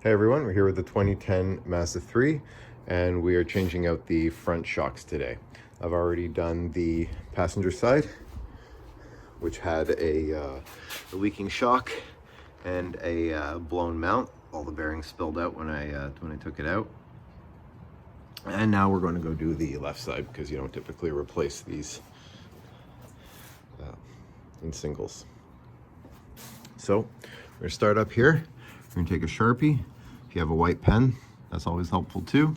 Hey everyone, we're here with the 2010 Mazda 3 and we are changing out the front shocks today. I've already done the passenger side, which had a leaking shock and a blown mount. All the bearings spilled out when I took it out. And now we're going to go do the left side because you don't typically replace these in singles. So we're going to start up here. We're going to take a Sharpie. If you have a white pen, that's always helpful too.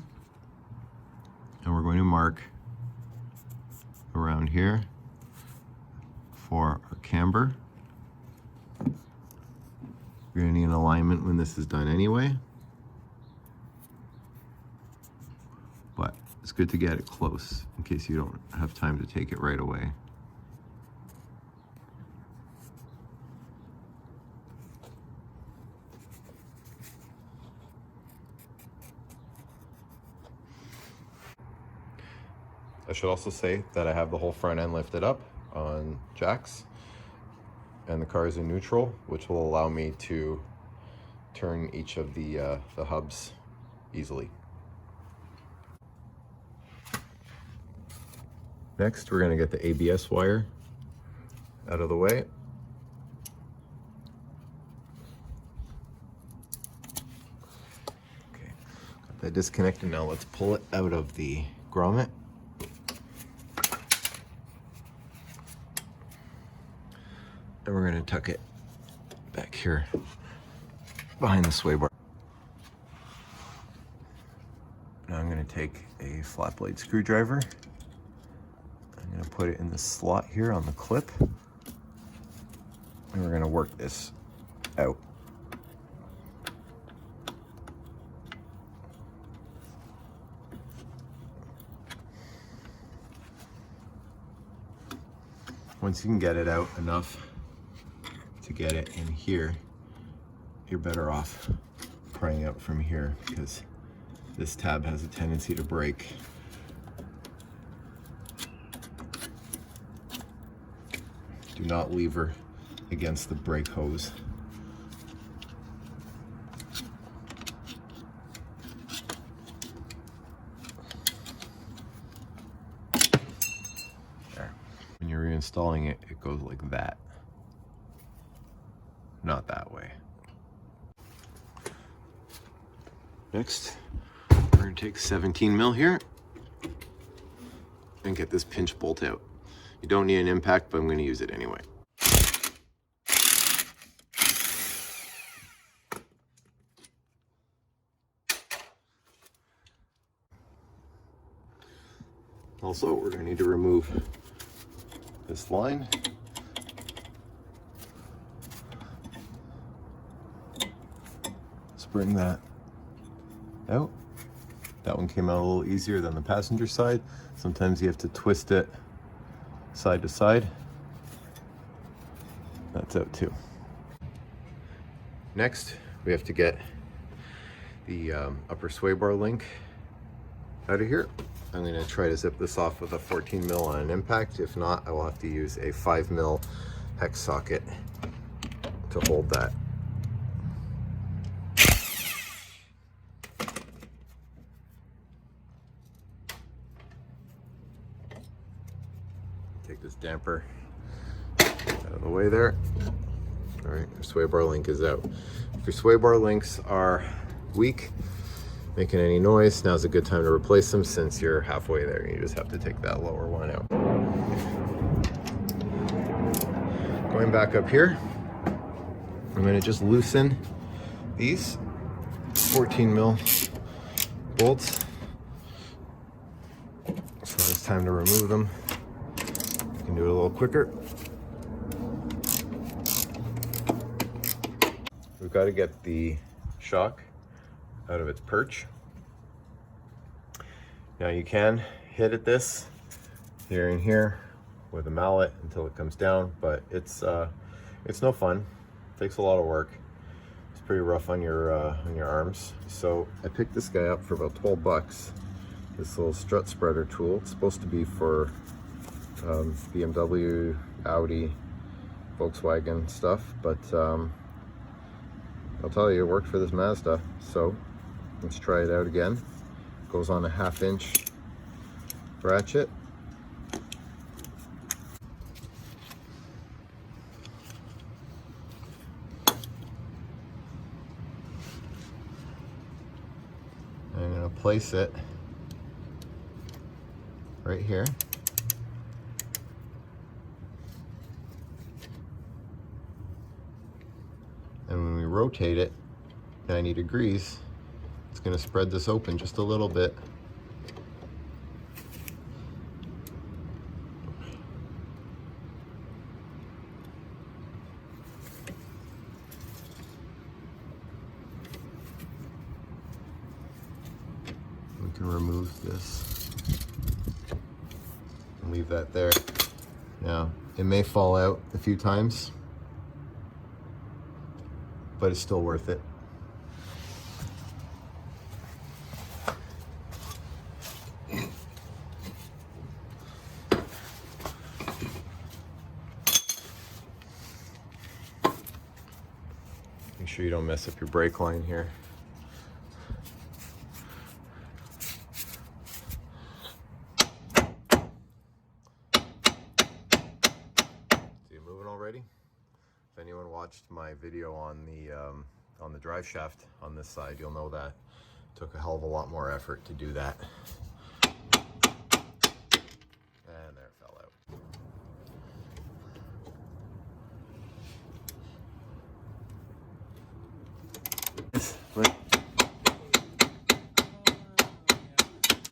And we're going to mark around here for our camber. You're going to need an alignment when this is done anyway, but it's good to get it close in case you don't have time to take it right away. I should also say that I have the whole front end lifted up on jacks and the car is in neutral, which will allow me to turn each of the hubs easily. Next, we're going to get the ABS wire out of the way. Okay, got that disconnected. Now let's pull it out of the grommet. And we're going to tuck it back here behind the sway bar. Now I'm going to take a flat blade screwdriver. I'm going to put it in the slot here on the clip. And we're going to work this out. Once you can get it out enough to get it in here, you're better off prying out from here because this tab has a tendency to break. Do not lever against the brake hose. There. When you're reinstalling it, it goes like that. Not that way. Next, we're going to take 17 mil here and get this pinch bolt out. You don't need an impact, but I'm going to use it anyway. Also, we're going to need to remove this line. Bring that out. That one came out a little easier than the passenger side. Sometimes you have to twist it side to side. That's out too. Next, we have to get the upper sway bar link out of here. I'm going to try to zip this off with a 14 mil on an impact. If not, I will have to use a 5 mil hex socket to hold that. Take this damper out of the way there. All right, your sway bar link is out. If your sway bar links are weak, making any noise, now's a good time to replace them since you're halfway there. You just have to take that lower one out. Going back up here, I'm going to just loosen these 14 mil bolts. So it's time to remove them. You can do it a little quicker. We've got to get the shock out of its perch. Now you can hit at this here and here with a mallet until it comes down, but it's no fun. It takes a lot of work. It's pretty rough on your arms. So I picked this guy up for about 12 bucks. This little strut spreader tool. It's supposed to be for BMW, Audi, Volkswagen stuff, but I'll tell you, it worked for this Mazda. So let's try it out again. Goes on a 1/2 inch ratchet. I'm going to place it right here. And when we rotate it 90 degrees, it's going to spread this open just a little bit. We can remove this and leave that there. Now, it may fall out a few times, but it's still worth it. Make sure you don't mess up your brake line here. Already. If anyone watched my video on the drive shaft on this side, you'll know that it took a hell of a lot more effort to do that. And there it fell out.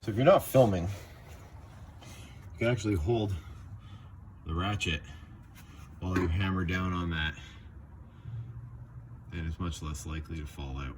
So if you're not filming, you can actually hold the ratchet while you hammer down on that, and it's much less likely to fall out.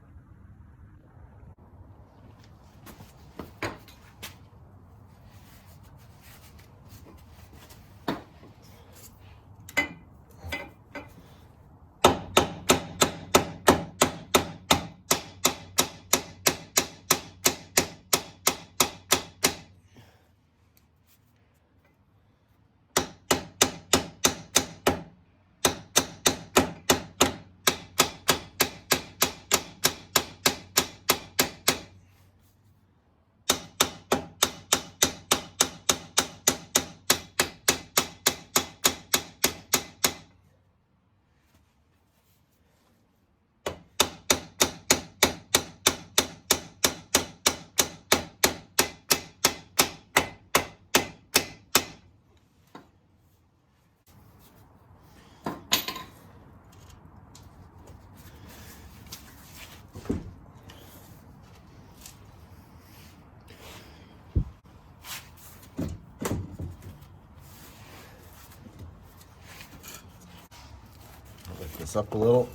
Lift this up a little.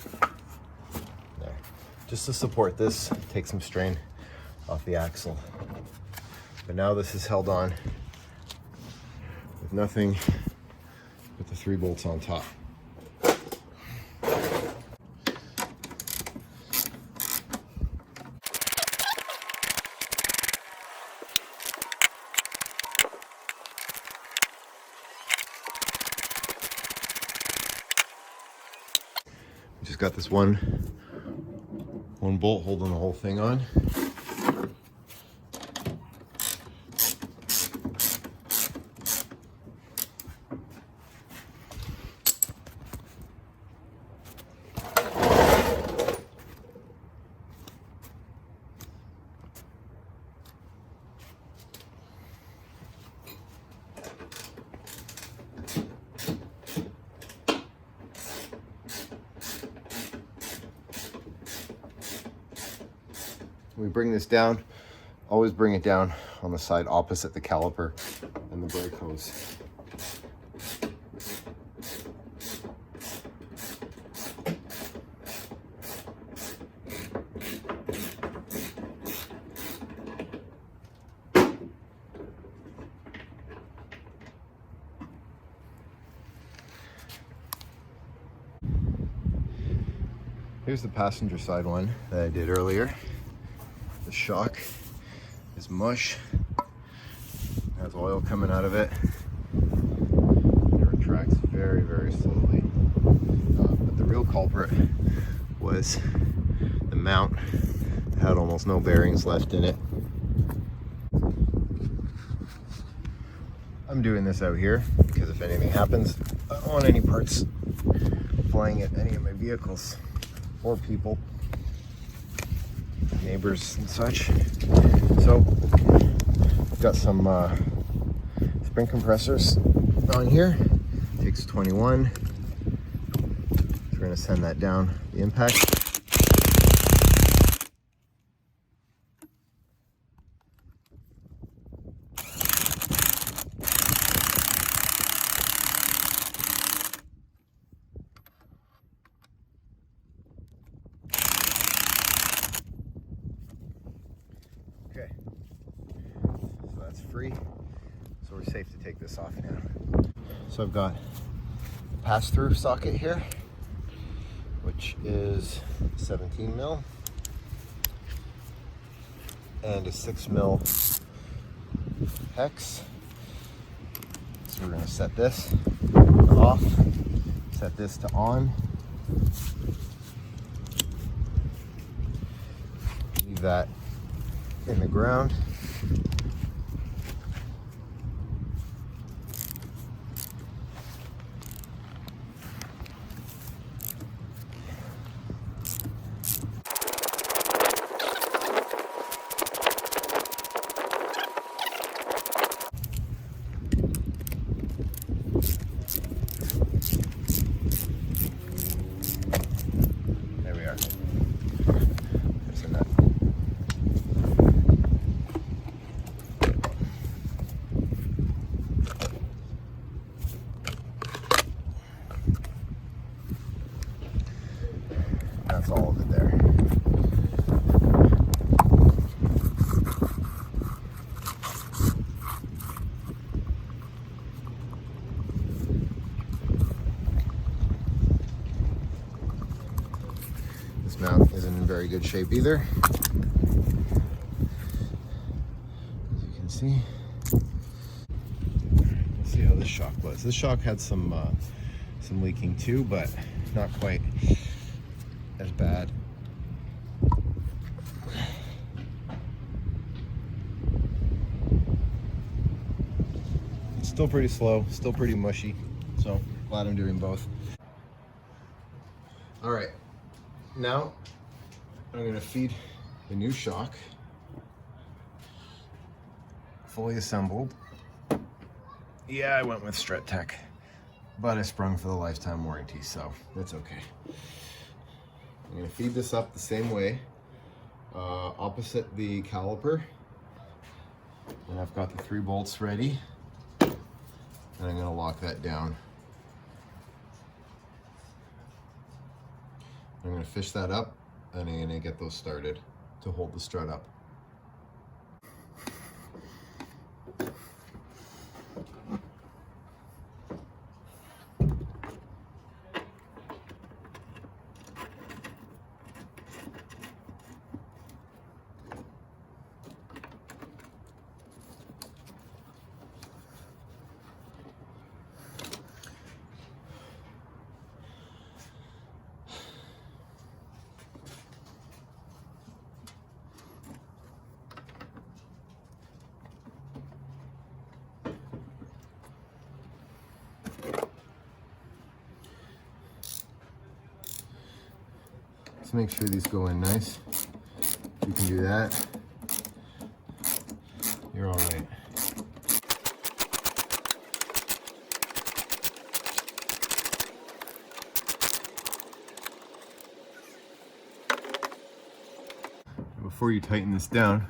There. Just to support this, take some strain off the axle. But now this is held on with nothing but the 3 bolts on top. Just got this one bolt holding the whole thing on. We bring this down, always bring it down on the side opposite the caliper and the brake hose. Here's the passenger side one that I did earlier. The shock is mush, has oil coming out of it. It retracts very, very slowly. But the real culprit was mount. It had almost no bearings left in it. I'm doing this out here because if anything happens, I don't want any parts flying at any of my vehicles or people, neighbors and such. So got some spring compressors on here. Takes 21. We're going to send that down the impact. Okay, so that's free. So we're safe to take this off now. So I've got a pass-through socket here, which is 17 mil and a 6 mil hex. So we're going to set this off, set this to on, leave that in the ground. There we are. There's a nut. That's all of it there. This mount isn't in very good shape either, as you can see. Let's see how this shock was. This shock had some leaking too, but not quite as bad. It's still pretty slow, still pretty mushy, so glad I'm doing both. All right, now I'm gonna feed the new shock, fully assembled. Yeah, I went with Strut Tech, but I sprung for the lifetime warranty, so that's okay. I'm gonna feed this up the same way, opposite the caliper, and I've got the 3 bolts ready, and I'm gonna lock that down. I'm gonna fish that up, and I'm gonna get those started to hold the strut up. Just make sure these go in nice. You can do that. You're all right. Before you tighten this down,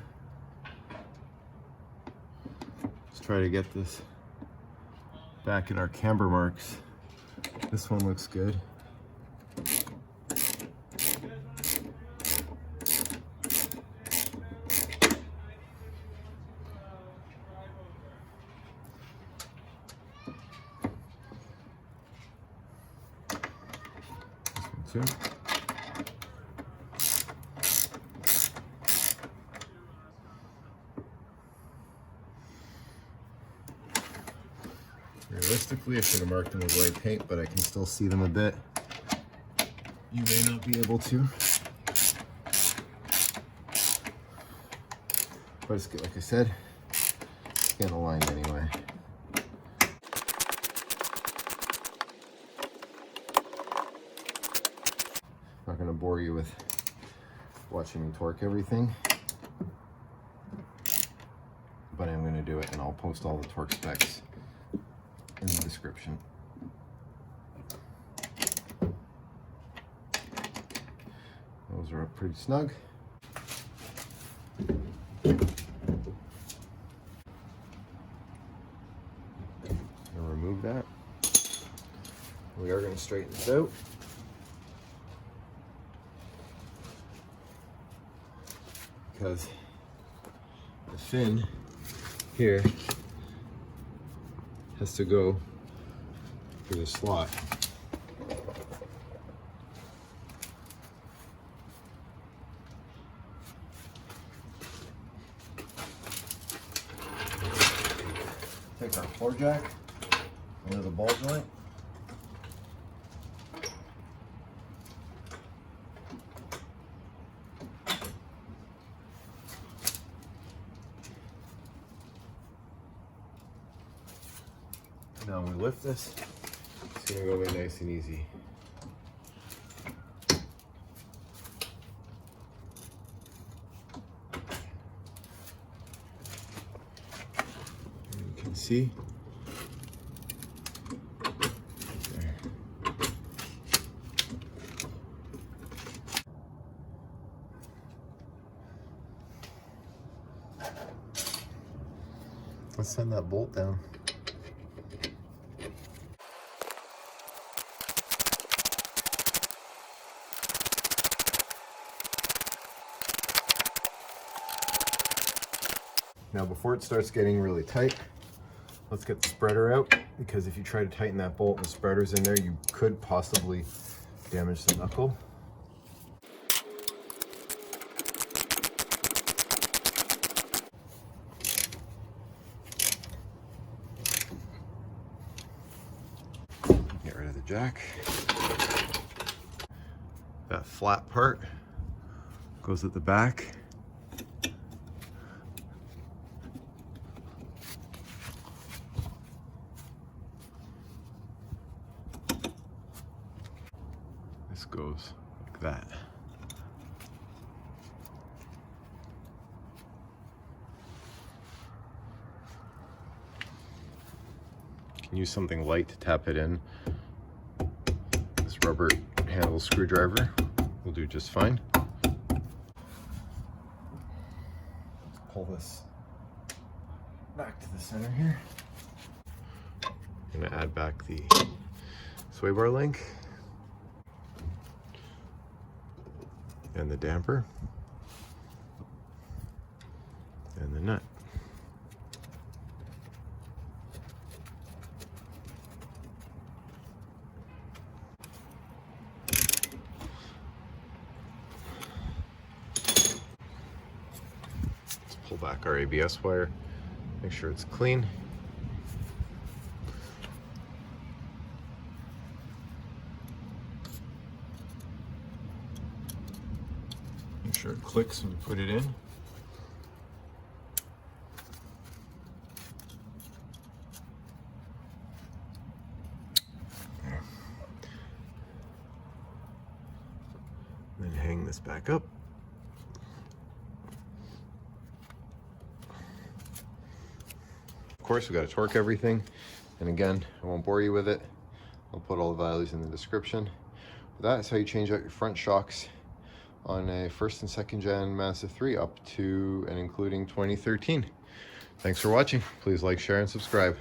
let's try to get this back in our camber marks. This one looks good. This one too. Realistically, I should have marked them with white paint, but I can still see them a bit. You may not be able to. But it's good, like I said, it's getting aligned anyway. Not going to bore you with watching me torque everything, but I'm going to do it, and I'll post all the torque specs in the description. Those are up pretty snug. Remove that. We are going to straighten this out. Because the fin here has to go through the slot. Take our floor jack into the ball joint. Now when we lift this, it's going to go away nice and easy. And you can see there. Let's send that bolt down. Now before it starts getting really tight, let's get the spreader out, because if you try to tighten that bolt and the spreader's in there, you could possibly damage the knuckle. Get rid of the jack. That flat part goes at the back. This goes like that. You can use something light to tap it in. This rubber handle screwdriver will do just fine. Let's pull this back to the center here. I'm going to add back the sway bar link and the damper and the nut. Let's pull back our ABS wire, make sure it's clean. Make sure it clicks when you put it in. There. Then hang this back up. Of course, we got to torque everything. And again, I won't bore you with it. I'll put all the values in the description. That's how you change out your front shocks on a first and second gen Mazda 3 up to and including 2013. Thanks for watching. Please like, share, and subscribe.